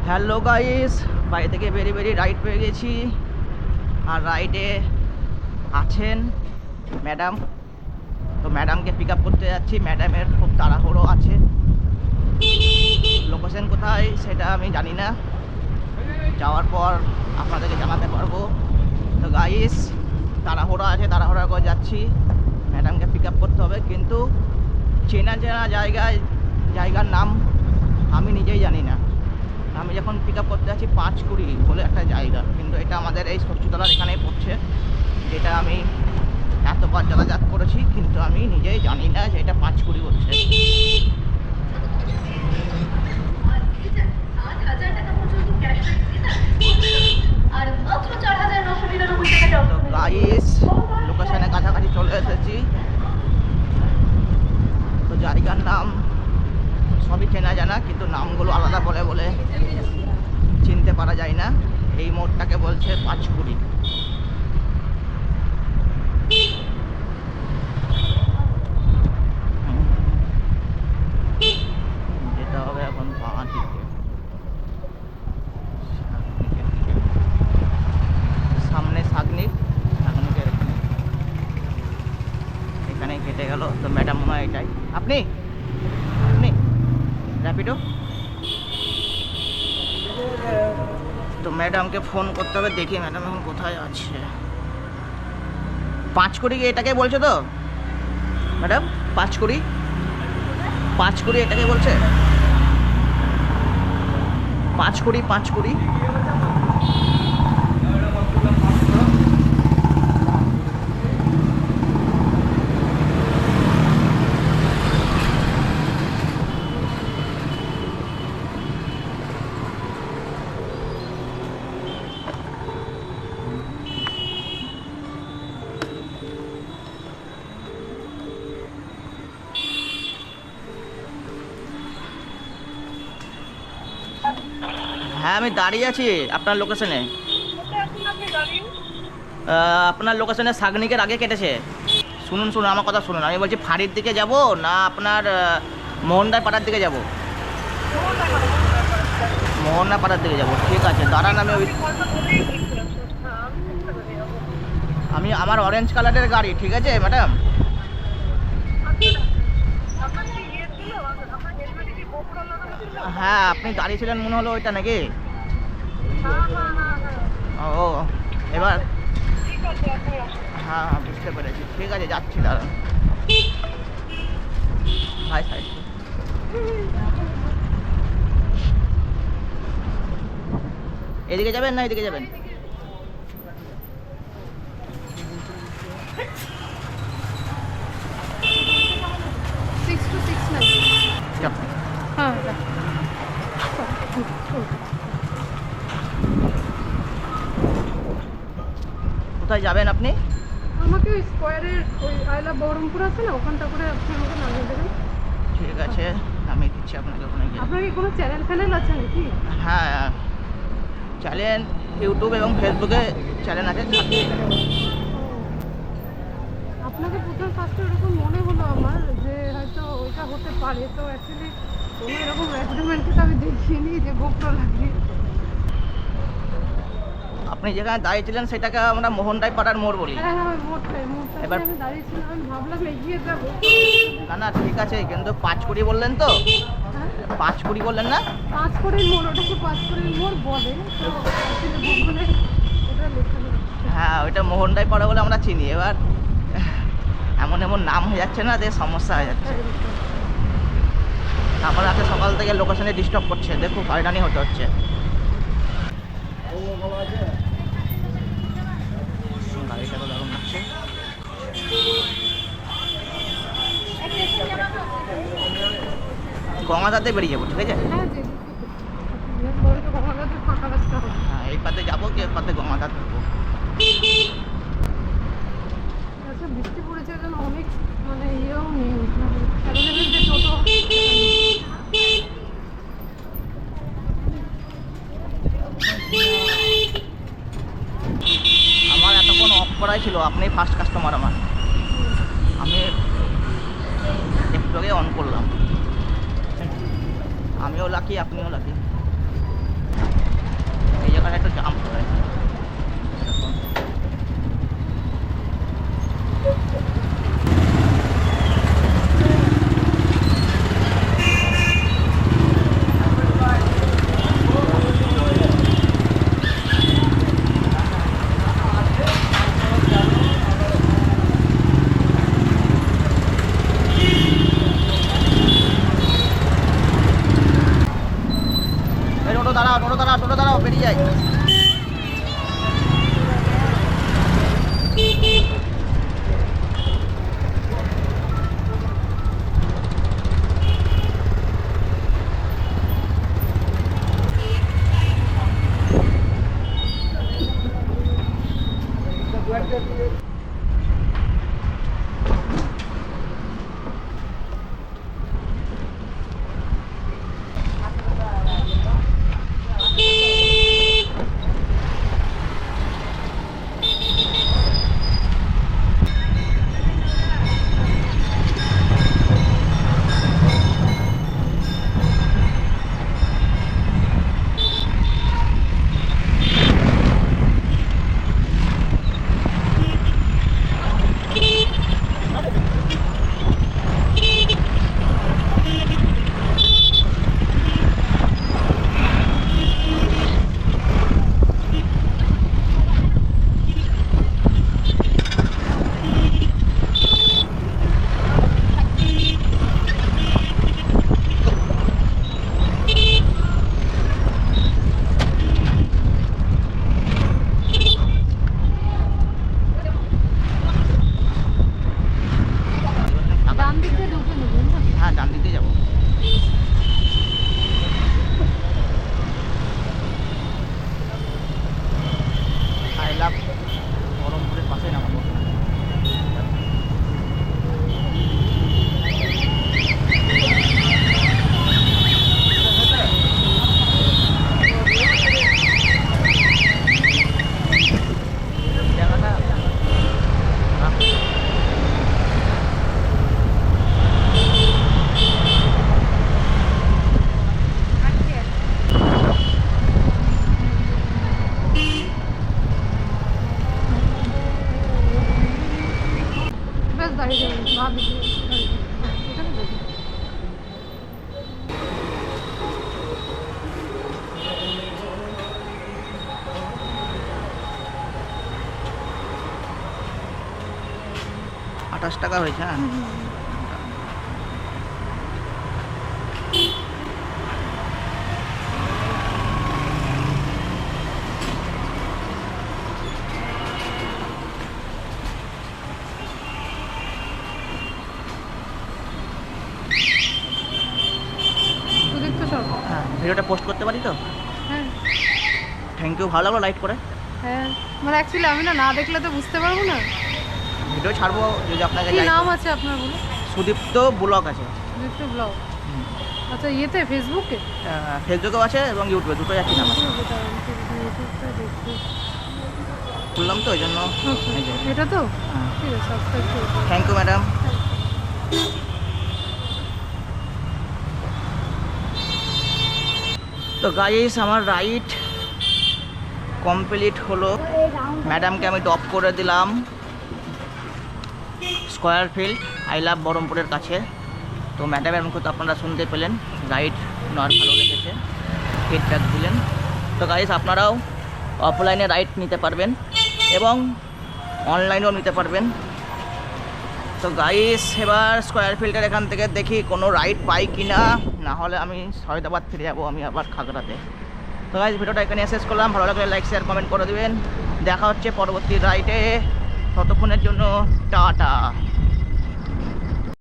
Hello guys, বাড়ি থেকে বেরিয়ে রাইড পেয়ে গেছি। আর রাইডে আছেন ম্যাডাম। তো ম্যাডামকে পিক আপ করতে যাচ্ছি। ম্যাডামের খুব তাড়াহুড়ো আছে। লোকেশন কোথায় সেটা আমি জানি না, যাওয়ার পর আপনাদেরকে জানাতে পারবো। তো গাইস, তাড়াহুড়ো আছে, তাড়াহুড়ো করে যাচ্ছি। ম্যাডামকে পিক আপ করতে হবে, কিন্তু চেনা চেনা জায়গার নাম আমি নিজেই জানি না। আমি যখন পিক আপ করতে যাচ্ছি 5 বলে একটা জায়গা, কিন্তু এটা আমাদের এই ষষ্ঠীতলার এখানেই পড়ছে, যেটা আমি এতবার যাতায়াত করেছি, কিন্তু আমি নিজেই জানি না যে এটা 5 বলছে। তো গাইস, লোকেশনে কাছাকাছি চলে এসেছি। তো জায়গার নাম সবই চেনা জানা, কিন্তু নামগুলো আলাদা বলে বলে চিনতে পারা যায় না। এই মোড়টাকে বলছে 5 যেটা হবে এখন বাঁ দিকে, সামনে শাগনিক, শাগনিকের এখানে কেটে গেল। তো ম্যাডাম মনে হয় এটাই। আপনি আপনি র্যাপিডো। তো ম্যাডামকে ফোন করতে হবে, দেখি ম্যাডাম এখন কোথায় আছে। 5 এটাকে বলছে তো ম্যাডাম? 5 এটাকে বলছে। 5 হ্যাঁ, আমি দাঁড়িয়ে আছি আপনার লোকেশনে। আপনার লোকেশনে শাগনিকের আগে কেটেছে। শুনুন আমার কথা শুনুন। আমি বলছি ফাঁড়ির দিকে যাব না আপনার মোহনদার পাড়ার দিকে যাব? মোহনদার পাড়ার দিকে যাব। ঠিক আছে, দাঁড়ান। আমি আমার অরেঞ্জ কালারের গাড়ি, ঠিক আছে ম্যাডাম? হ্যাঁ, আপনি দাঁড়িয়েছিলেন মনে হলো ওইটা নাকি? ও, এবার হ্যাঁ বুঝতে পেরেছি। ঠিক আছে, যাচ্ছি, দাঁড়ান। হাই হাই, এদিকে যাবেন না এদিকে যাবেন? কোথায় যাবেন আপনি? আমাকে ওই স্কোয়ারের ওই আইলা বহরমপুর আছে না, ওখানটা করে আপনি আমাকে নামিয়ে দেবেন। ঠিক আছে, আমি দিচ্ছি আপনাকে ওখানে গিয়ে। আপনার কি কোনো চ্যানেল আছে নাকি? হ্যাঁ, চ্যানেল ইউটিউব এবং ফেসবুকে চ্যানেল আছে। আপনাকে প্রথম ফার্স্টে এরকম মনে হলো আমার যে হয়তো ওইটা হতে পারে। তো অ্যাকচুয়ালি কোনো এরকম অ্যাগ্রিমেন্টকে তো আমি দেখিনি যে গোপ্র লাগিয়ে। আপনি যেখানে দাঁড়িয়েছিলেন সেটাকে আমরা মোহনরাই পাড়ার মোড় বলি। হ্যাঁ হ্যাঁ, ওই মোড়টাই এবার আমি দাঁড়িয়েছিলাম, আমি ভাবলাম এগিয়ে যাবো। না ঠিক আছে, কিন্তু 5 বললেন তো? 5 বললেন না? 5 মোড়, ওটাকে 5 মোড় বলে তো গুগলে ওটা লেখা নেই। হ্যাঁ, ওইটা মোহনরাই পাড়া বলে আমরা চিনি। এবার এমন নাম হয়ে যাচ্ছে না, যে সমস্যা হয়ে যাচ্ছে। আমার রাতে সকাল থেকে লোকেশনে ডিস্টার্ব করছে, দেখো হয়রানি হতে হচ্ছে। গাড়িটা তো দারুণ লাগছে। গঙ্গাধারতে বেরিয়ে যাবো, ঠিক আছে? হ্যাঁ, এই পাতে যাবো কি এক পাতে গঙ্গাধার থাকবো। বৃষ্টি পড়েছে, অনেক মানে ইয়েও নেই, যে টোটো। আমার এতক্ষণ অফ করাই ছিল, আপনি ফার্স্ট কাস্টমার আমার। আমি একটু আগে অন করলাম। আমিও লাকি, আপনিও লাকি। টোটো দাঁড়াও, টোটো দাঁড়াও, টোটো দাঁড়াও, বেরিয়ে যাই। ডান দিক দিয়ে ঢুকে নেবেন না? হ্যাঁ, ডান দিক দিয়ে যাবো। আই লাভ বহরমপুরের পাশে নামাবো। জায়গাটা বেশ দাঁড়িয়ে যাবেন, বাঁ দিকে দাঁড়িয়ে যাবেন। এখানে দেখুন। ৳28 হয়েছে। হ্যাঁ, সুদীপ্ত সরকার। হ্যাঁ, ভিডিওটা পোস্ট করতে পারি তো? হ্যাঁ থ্যাংক ইউ, ভালো লাগলো লাইট করে। হ্যাঁ, মানে অ্যাকচুয়ালি আমি না দেখলে তো বুঝতে পারবো না। ভিডিও ছাড়বো যদি আপনাকে কি like- নাম আছে আপনার বলুন? সুদীপ্ত ব্লগ আছে। সুদীপ্ত ব্লগ। আচ্ছা, ইয়েতে ফেসবুকে? ফেসবুকেও আছে এবং ইউটিউবে, দুটোই একই নাম আছে। ইউটিউবটা দেখতে। বললাম তো, ওই জন্য। আচ্ছা, এই যে। এটা তো হ্যাঁ, ঠিক আছে, সাবস্ক্রাইব করে দিন। Thank you madam. তো গাইস, আমার রাইড কমপ্লিট হলো। ম্যাডামকে আমি ড্রপ করে দিলাম স্কয়ার ফিল্ড আই লাভ বহরমপুরের কাছে। তো ম্যাডামের মুখে তো আপনারা শুনতে পেলেন, রাইড ওনার ভালো লেগেছে, ফিডব্যাক দিলেন। তো গাইস, আপনারাও অফলাইনে রাইড নিতে পারবেন এবং অনলাইনেও নিতে পারবেন। তো গাইস, এবার স্কয়ার ফিল্ডের এখান থেকে দেখি কোনো রাইড পাই কি না, না হলে আমি সৈয়দাবাদ ফিরে যাবো, আমি আবার খাগড়াতে। তো গাইস, ভিডিওটা এখানে শেষ করলাম। ভালো লাগলে লাইক শেয়ার কমেন্ট করে দেবেন। দেখা হচ্ছে পরবর্তী রাইডে। ততক্ষণের জন্য টাটা।